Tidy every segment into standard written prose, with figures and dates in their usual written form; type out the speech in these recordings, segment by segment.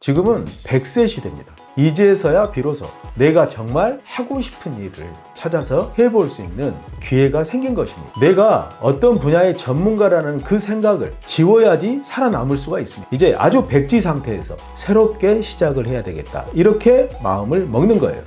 지금은 100세 시대입니다. 이제서야 비로소 내가 정말 하고 싶은 일을 찾아서 해볼 수 있는 기회가 생긴 것입니다. 내가 어떤 분야의 전문가라는 그 생각을 지워야지 살아남을 수가 있습니다. 이제 아주 백지 상태에서 새롭게 시작을 해야 되겠다, 이렇게 마음을 먹는 거예요.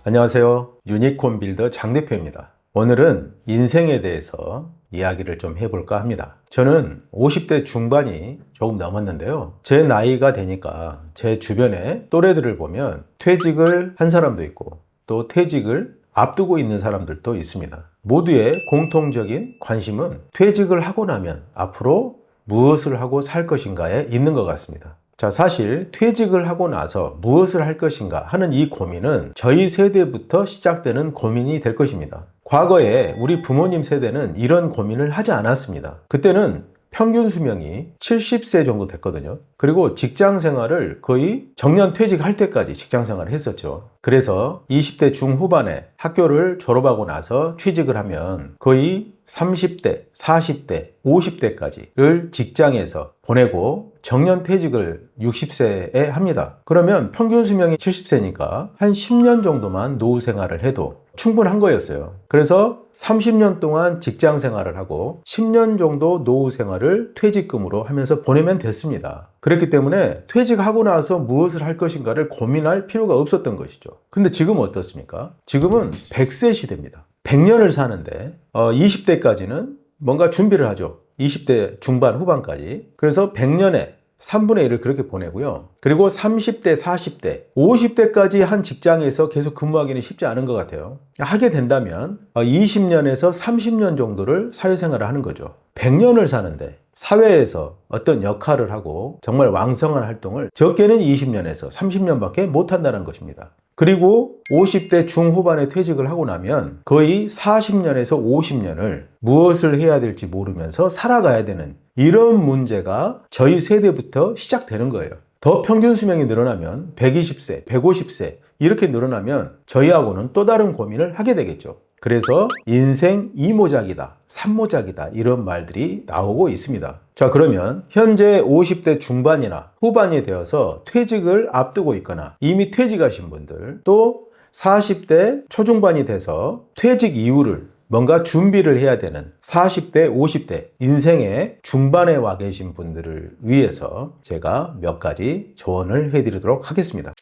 안녕하세요. 유니콘 빌더 장 대표입니다. 오늘은 인생에 대해서 이야기를 좀 해볼까 합니다. 저는 50대 중반이 조금 넘었는데요. 제 나이가 되니까 제 주변에 또래들을 보면 퇴직을 한 사람도 있고 또 퇴직을 앞두고 있는 사람들도 있습니다. 모두의 공통적인 관심은 퇴직을 하고 나면 앞으로 무엇을 하고 살 것인가에 있는 것 같습니다. 자, 사실 퇴직을 하고 나서 무엇을 할 것인가 하는 이 고민은 저희 세대부터 시작되는 고민이 될 것입니다. 과거에 우리 부모님 세대는 이런 고민을 하지 않았습니다. 그때는 평균 수명이 70세 정도 됐거든요. 그리고 직장 생활을 거의 정년 퇴직할 때까지 직장 생활을 했었죠. 그래서 20대 중후반에 학교를 졸업하고 나서 취직을 하면 거의 30대, 40대, 50대까지를 직장에서 보내고 정년 퇴직을 60세에 합니다. 그러면 평균 수명이 70세니까 한 10년 정도만 노후 생활을 해도 충분한 거였어요. 그래서 30년 동안 직장 생활을 하고 10년 정도 노후 생활을 퇴직금으로 하면서 보내면 됐습니다. 그렇기 때문에 퇴직하고 나서 무엇을 할 것인가를 고민할 필요가 없었던 것이죠. 근데 지금은 어떻습니까? 지금은 100세 시대입니다. 100년을 사는데 20대까지는 뭔가 준비를 하죠. 20대 중반 후반까지. 그래서 100년에 3분의 1을 그렇게 보내고요. 그리고 30대, 40대, 50대까지 한 직장에서 계속 근무하기는 쉽지 않은 것 같아요. 하게 된다면 20년에서 30년 정도를 사회생활을 하는 거죠. 100년을 사는데 사회에서 어떤 역할을 하고 정말 왕성한 활동을 적게는 20년에서 30년밖에 못한다는 것입니다. 그리고 50대 중후반에 퇴직을 하고 나면 거의 40년에서 50년을 무엇을 해야 될지 모르면서 살아가야 되는 이런 문제가 저희 세대부터 시작되는 거예요. 더 평균 수명이 늘어나면 120세, 150세 이렇게 늘어나면 저희하고는 또 다른 고민을 하게 되겠죠. 그래서 인생 2모작이다, 3모작이다 이런 말들이 나오고 있습니다. 자, 그러면 현재 50대 중반이나 후반이 되어서 퇴직을 앞두고 있거나 이미 퇴직하신 분들, 또 40대 초중반이 돼서 퇴직 이후를 뭔가 준비를 해야 되는 40대, 50대 인생의 중반에 와 계신 분들을 위해서 제가 몇 가지 조언을 해드리도록 하겠습니다.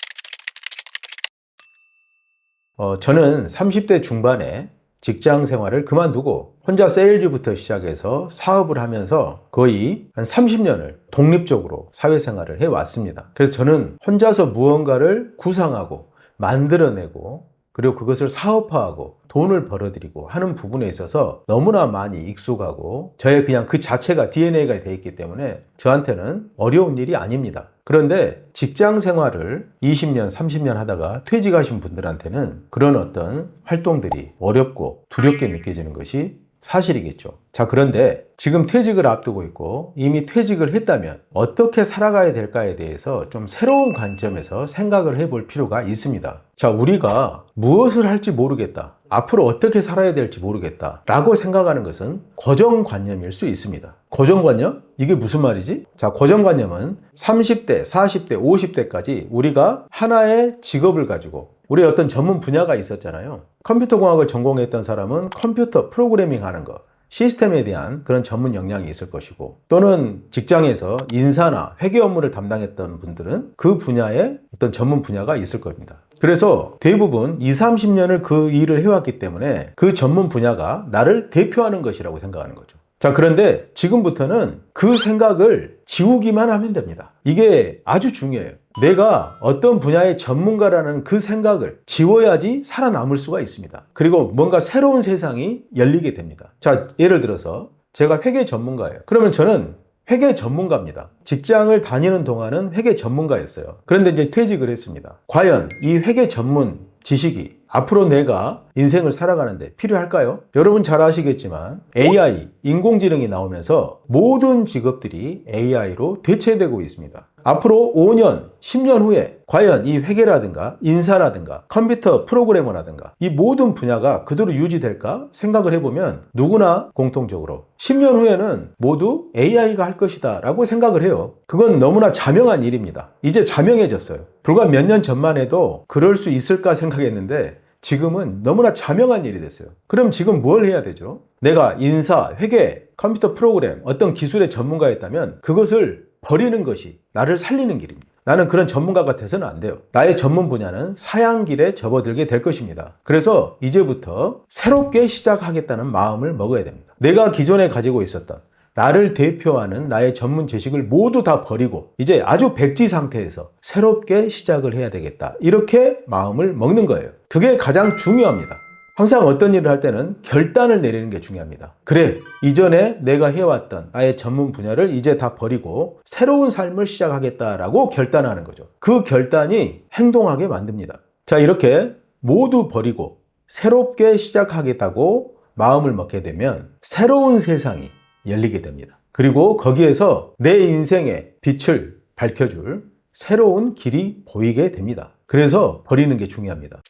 저는 30대 중반에 직장 생활을 그만두고 혼자 세일즈부터 시작해서 사업을 하면서 거의 한 30년을 독립적으로 사회생활을 해왔습니다. 그래서 저는 혼자서 무언가를 구상하고 만들어내고 그리고 그것을 사업화하고 돈을 벌어들이고 하는 부분에 있어서 너무나 많이 익숙하고 저의 그냥 그 자체가 DNA가 되어 있기 때문에 저한테는 어려운 일이 아닙니다. 그런데 직장 생활을 20년, 30년 하다가 퇴직하신 분들한테는 그런 어떤 활동들이 어렵고 두렵게 느껴지는 것이 사실이겠죠. 자, 그런데 지금 퇴직을 앞두고 있고 이미 퇴직을 했다면 어떻게 살아가야 될까에 대해서 좀 새로운 관점에서 생각을 해볼 필요가 있습니다. 자, 우리가 무엇을 할지 모르겠다, 앞으로 어떻게 살아야 될지 모르겠다 라고 생각하는 것은 고정관념일 수 있습니다. 고정관념? 이게 무슨 말이지? 자, 고정관념은 30대, 40대, 50대까지 우리가 하나의 직업을 가지고 우리 어떤 전문 분야가 있었잖아요. 컴퓨터공학을 전공했던 사람은 컴퓨터 프로그래밍 하는 거, 시스템에 대한 그런 전문 역량이 있을 것이고, 또는 직장에서 인사나 회계 업무를 담당했던 분들은 그 분야에 어떤 전문 분야가 있을 겁니다. 그래서 대부분 20, 30년을 그 일을 해왔기 때문에 그 전문 분야가 나를 대표하는 것이라고 생각하는 거죠. 자, 그런데 지금부터는 그 생각을 지우기만 하면 됩니다. 이게 아주 중요해요. 내가 어떤 분야의 전문가라는 그 생각을 지워야지 살아남을 수가 있습니다. 그리고 뭔가 새로운 세상이 열리게 됩니다. 자, 예를 들어서 제가 회계 전문가예요. 그러면 저는 회계 전문가입니다. 직장을 다니는 동안은 회계 전문가였어요. 그런데 이제 퇴직을 했습니다. 과연 이 회계 전문 지식이 앞으로 내가 인생을 살아가는데 필요할까요? 여러분 잘 아시겠지만 AI, 인공지능이 나오면서 모든 직업들이 AI로 대체되고 있습니다. 앞으로 5년, 10년 후에 과연 이 회계라든가 인사라든가 컴퓨터 프로그래머라든가 이 모든 분야가 그대로 유지될까 생각을 해보면 누구나 공통적으로 10년 후에는 모두 AI가 할 것이다 라고 생각을 해요. 그건 너무나 자명한 일입니다. 이제 자명해졌어요. 불과 몇 년 전만 해도 그럴 수 있을까 생각했는데 지금은 너무나 자명한 일이 됐어요. 그럼 지금 뭘 해야 되죠? 내가 인사, 회계, 컴퓨터 프로그램, 어떤 기술의 전문가였다면 그것을 버리는 것이 나를 살리는 길입니다. 나는 그런 전문가 같아서는 안 돼요. 나의 전문 분야는 사양길에 접어들게 될 것입니다. 그래서 이제부터 새롭게 시작하겠다는 마음을 먹어야 됩니다. 내가 기존에 가지고 있었던 나를 대표하는 나의 전문 지식을 모두 다 버리고 이제 아주 백지 상태에서 새롭게 시작을 해야 되겠다. 이렇게 마음을 먹는 거예요. 그게 가장 중요합니다. 항상 어떤 일을 할 때는 결단을 내리는 게 중요합니다. 그래, 이전에 내가 해왔던 나의 전문 분야를 이제 다 버리고 새로운 삶을 시작하겠다라고 결단하는 거죠. 그 결단이 행동하게 만듭니다. 자, 이렇게 모두 버리고 새롭게 시작하겠다고 마음을 먹게 되면 새로운 세상이 열리게 됩니다. 그리고 거기에서 내 인생의 빛을 밝혀줄 새로운 길이 보이게 됩니다. 그래서 버리는 게 중요합니다.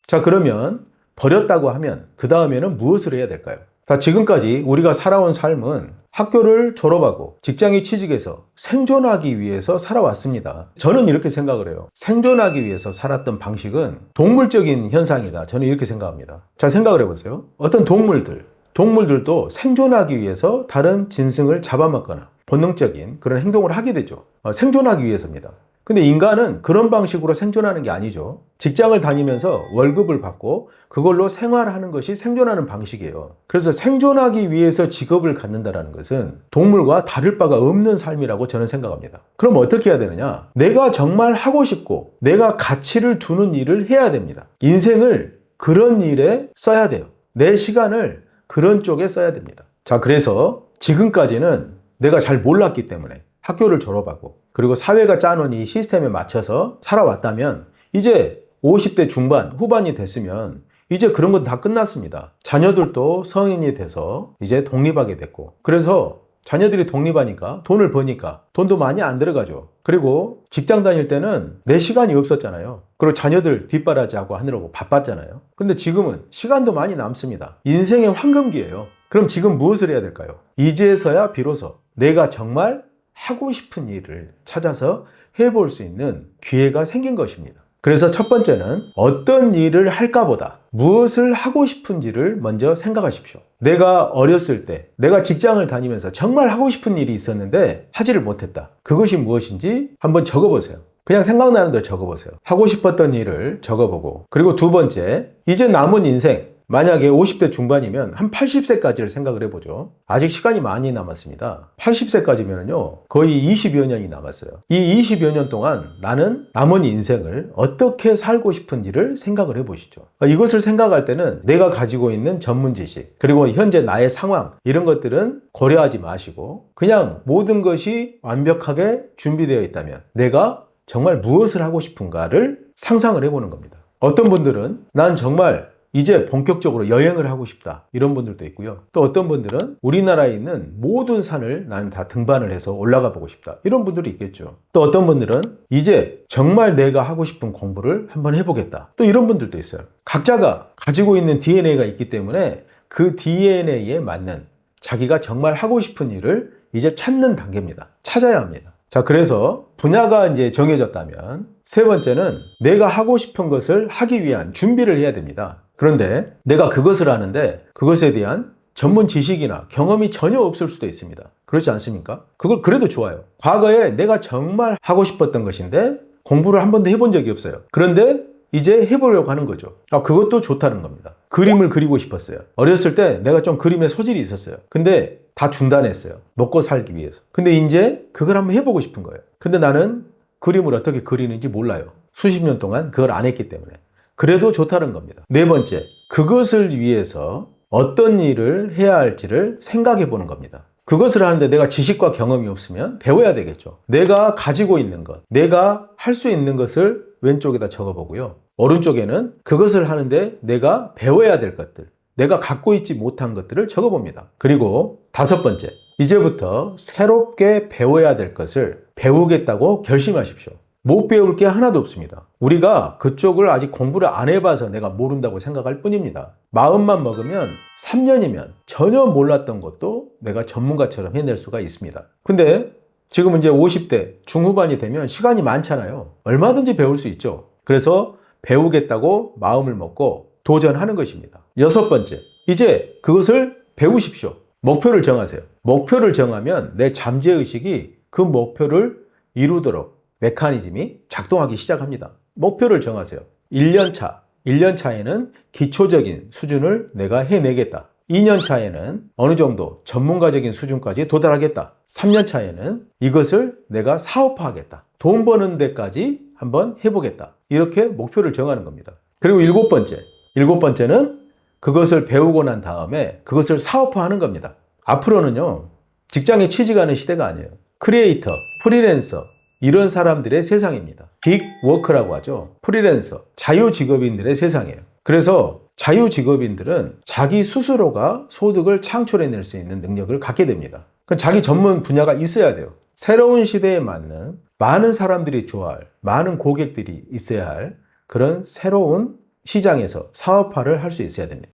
자, 그러면 버렸다고 하면 그 다음에는 무엇을 해야 될까요? 자, 지금까지 우리가 살아온 삶은 학교를 졸업하고 직장에 취직해서 생존하기 위해서 살아왔습니다. 저는 이렇게 생각을 해요. 생존하기 위해서 살았던 방식은 동물적인 현상이다. 저는 이렇게 생각합니다. 자, 생각을 해보세요. 어떤 동물들도 생존하기 위해서 다른 짐승을 잡아먹거나 본능적인 그런 행동을 하게 되죠. 생존하기 위해서입니다. 근데 인간은 그런 방식으로 생존하는 게 아니죠. 직장을 다니면서 월급을 받고 그걸로 생활하는 것이 생존하는 방식이에요. 그래서 생존하기 위해서 직업을 갖는다는 것은 동물과 다를 바가 없는 삶이라고 저는 생각합니다. 그럼 어떻게 해야 되느냐? 내가 정말 하고 싶고 내가 가치를 두는 일을 해야 됩니다. 인생을 그런 일에 써야 돼요. 내 시간을 그런 쪽에 써야 됩니다. 자, 그래서 지금까지는 내가 잘 몰랐기 때문에 학교를 졸업하고 그리고 사회가 짜놓은 이 시스템에 맞춰서 살아왔다면 이제 50대 중반, 후반이 됐으면 이제 그런 건 다 끝났습니다. 자녀들도 성인이 돼서 이제 독립하게 됐고 그래서 자녀들이 독립하니까 돈을 버니까 돈도 많이 안 들어가죠. 그리고 직장 다닐 때는 내 시간이 없었잖아요. 그리고 자녀들 뒷바라지하고 하느라고 바빴잖아요. 근데 지금은 시간도 많이 남습니다. 인생의 황금기예요. 그럼 지금 무엇을 해야 될까요? 이제서야 비로소 내가 정말 하고 싶은 일을 찾아서 해볼 수 있는 기회가 생긴 것입니다. 그래서 첫 번째는 어떤 일을 할까보다 무엇을 하고 싶은지를 먼저 생각하십시오. 내가 어렸을 때 내가 직장을 다니면서 정말 하고 싶은 일이 있었는데 하지를 못했다. 그것이 무엇인지 한번 적어보세요. 그냥 생각나는 대로 적어보세요. 하고 싶었던 일을 적어보고 그리고 두 번째, 이제 남은 인생 만약에 50대 중반이면 한 80세까지를 생각을 해보죠. 아직 시간이 많이 남았습니다. 80세까지면요 거의 20여 년이 남았어요. 이 20여 년 동안 나는 남은 인생을 어떻게 살고 싶은지를 생각을 해보시죠. 이것을 생각할 때는 내가 가지고 있는 전문 지식 그리고 현재 나의 상황 이런 것들은 고려하지 마시고 그냥 모든 것이 완벽하게 준비되어 있다면 내가 정말 무엇을 하고 싶은가를 상상을 해보는 겁니다. 어떤 분들은 난 정말 이제 본격적으로 여행을 하고 싶다 이런 분들도 있고요. 또 어떤 분들은 우리나라에 있는 모든 산을 나는 다 등반을 해서 올라가 보고 싶다 이런 분들이 있겠죠. 또 어떤 분들은 이제 정말 내가 하고 싶은 공부를 한번 해보겠다 또 이런 분들도 있어요. 각자가 가지고 있는 DNA가 있기 때문에 그 DNA에 맞는 자기가 정말 하고 싶은 일을 이제 찾는 단계입니다. 찾아야 합니다. 자, 그래서 분야가 이제 정해졌다면 세 번째는 내가 하고 싶은 것을 하기 위한 준비를 해야 됩니다. 그런데 내가 그것을 하는데 그것에 대한 전문 지식이나 경험이 전혀 없을 수도 있습니다. 그렇지 않습니까? 그걸 그래도 좋아요. 과거에 내가 정말 하고 싶었던 것인데 공부를 한 번도 해본 적이 없어요. 그런데 이제 해보려고 하는 거죠. 그것도 좋다는 겁니다. 그림을 그리고 싶었어요. 어렸을 때 내가 좀 그림에 소질이 있었어요. 근데 다 중단했어요. 먹고 살기 위해서. 근데 이제 그걸 한번 해보고 싶은 거예요. 근데 나는 그림을 어떻게 그리는지 몰라요. 수십 년 동안 그걸 안 했기 때문에. 그래도 좋다는 겁니다. 네 번째, 그것을 위해서 어떤 일을 해야 할지를 생각해 보는 겁니다. 그것을 하는데 내가 지식과 경험이 없으면 배워야 되겠죠. 내가 가지고 있는 것, 내가 할 수 있는 것을 왼쪽에다 적어보고요. 오른쪽에는 그것을 하는데 내가 배워야 될 것들, 내가 갖고 있지 못한 것들을 적어봅니다. 그리고 5번째, 이제부터 새롭게 배워야 될 것을 배우겠다고 결심하십시오. 못 배울 게 하나도 없습니다. 우리가 그쪽을 아직 공부를 안 해봐서 내가 모른다고 생각할 뿐입니다. 마음만 먹으면 3년이면 전혀 몰랐던 것도 내가 전문가처럼 해낼 수가 있습니다. 근데 지금 이제 50대 중후반이 되면 시간이 많잖아요. 얼마든지 배울 수 있죠. 그래서 배우겠다고 마음을 먹고 도전하는 것입니다. 6번째, 이제 그것을 배우십시오. 목표를 정하세요. 목표를 정하면 내 잠재의식이 그 목표를 이루도록 메커니즘이 작동하기 시작합니다. 목표를 정하세요. 1년 차에는 기초적인 수준을 내가 해내겠다. 2년 차에는 어느 정도 전문가적인 수준까지 도달하겠다. 3년 차에는 이것을 내가 사업화하겠다. 돈 버는 데까지 한번 해보겠다. 이렇게 목표를 정하는 겁니다. 그리고 7번째는 그것을 배우고 난 다음에 그것을 사업화하는 겁니다. 앞으로는요, 직장에 취직하는 시대가 아니에요. 크리에이터, 프리랜서, 이런 사람들의 세상입니다. 빅워크라고 하죠. 프리랜서, 자유직업인들의 세상이에요. 그래서 자유직업인들은 자기 스스로가 소득을 창출해낼 수 있는 능력을 갖게 됩니다. 자기 전문 분야가 있어야 돼요. 새로운 시대에 맞는 많은 사람들이 좋아할, 많은 고객들이 있어야 할 그런 새로운 시장에서 사업화를 할 수 있어야 됩니다.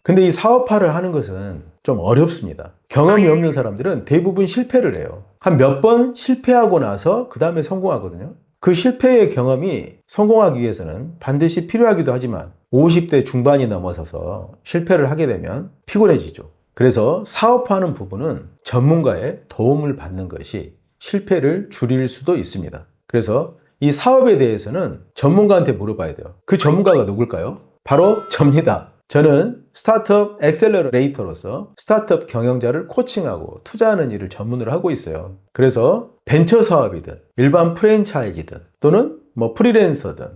근데 이 사업화를 하는 것은 좀 어렵습니다. 경험이 없는 사람들은 대부분 실패를 해요. 한 몇 번 실패하고 나서 그 다음에 성공하거든요. 그 실패의 경험이 성공하기 위해서는 반드시 필요하기도 하지만 50대 중반이 넘어서서 실패를 하게 되면 피곤해지죠. 그래서 사업하는 부분은 전문가의 도움을 받는 것이 실패를 줄일 수도 있습니다. 그래서 이 사업에 대해서는 전문가한테 물어봐야 돼요. 그 전문가가 누굴까요? 바로 접니다. 저는 스타트업 엑셀러레이터로서 스타트업 경영자를 코칭하고 투자하는 일을 전문으로 하고 있어요. 그래서 벤처 사업이든 일반 프랜차이즈든 또는 프리랜서든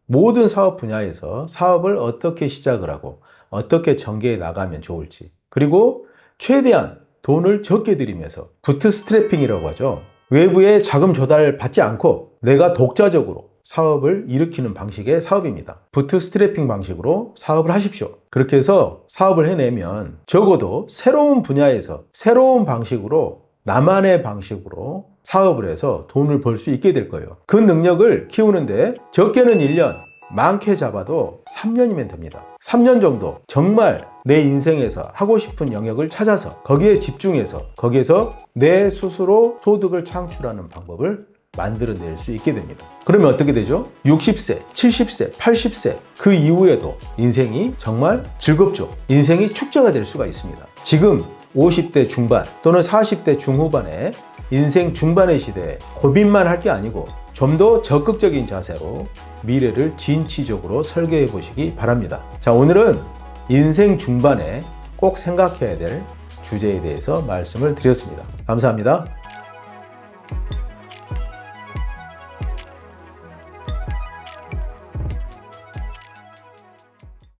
모든 사업 분야에서 사업을 어떻게 시작을 하고 어떻게 전개해 나가면 좋을지, 그리고 최대한 돈을 적게 들이면서 부트스트래핑이라고 하죠. 외부의 자금 조달 받지 않고 내가 독자적으로 사업을 일으키는 방식의 사업입니다. 부트스트래핑 방식으로 사업을 하십시오. 그렇게 해서 사업을 해내면 적어도 새로운 분야에서 새로운 방식으로, 나만의 방식으로 사업을 해서 돈을 벌 수 있게 될 거예요. 그 능력을 키우는데 적게는 1년, 많게 잡아도 3년이면 됩니다. 3년 정도 정말 내 인생에서 하고 싶은 영역을 찾아서 거기에 집중해서 거기에서 내 스스로 소득을 창출하는 방법을 만들어낼 수 있게 됩니다. 그러면 어떻게 되죠? 60세, 70세, 80세 그 이후에도 인생이 정말 즐겁죠. 인생이 축제가 될 수가 있습니다. 지금 50대 중반 또는 40대 중후반에 인생 중반의 시대에 고민만 할 게 아니고 좀 더 적극적인 자세로 미래를 진취적으로 설계해 보시기 바랍니다. 자, 오늘은 인생 중반에 꼭 생각해야 될 주제에 대해서 말씀을 드렸습니다. 감사합니다.